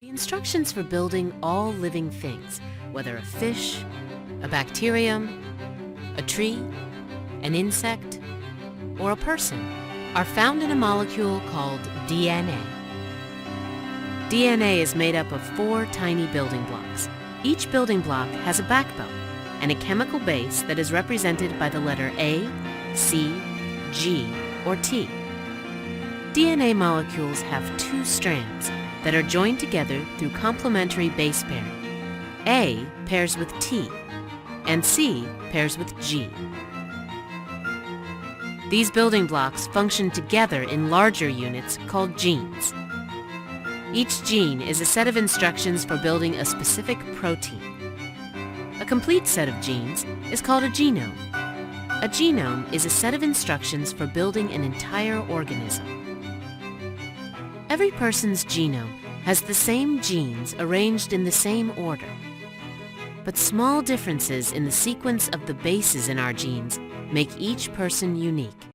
The instructions for building all living things, whether a fish, a bacterium, a tree, an insect, or a person, are found in a molecule called DNA. DNA is made up of 4 tiny building blocks. Each building block has a backbone and a chemical base that is represented by the letter A, C, G, or T. DNA molecules have 2 strands that are joined together through complementary base pairing. A pairs with T, and C pairs with G. These building blocks function together in larger units called genes. Each gene is a set of instructions for building a specific protein. A complete set of genes is called a genome. A genome is a set of instructions for building an entire organism. Every person's genome has the same genes arranged in the same order. But small differences in the sequence of the bases in our genes make each person unique.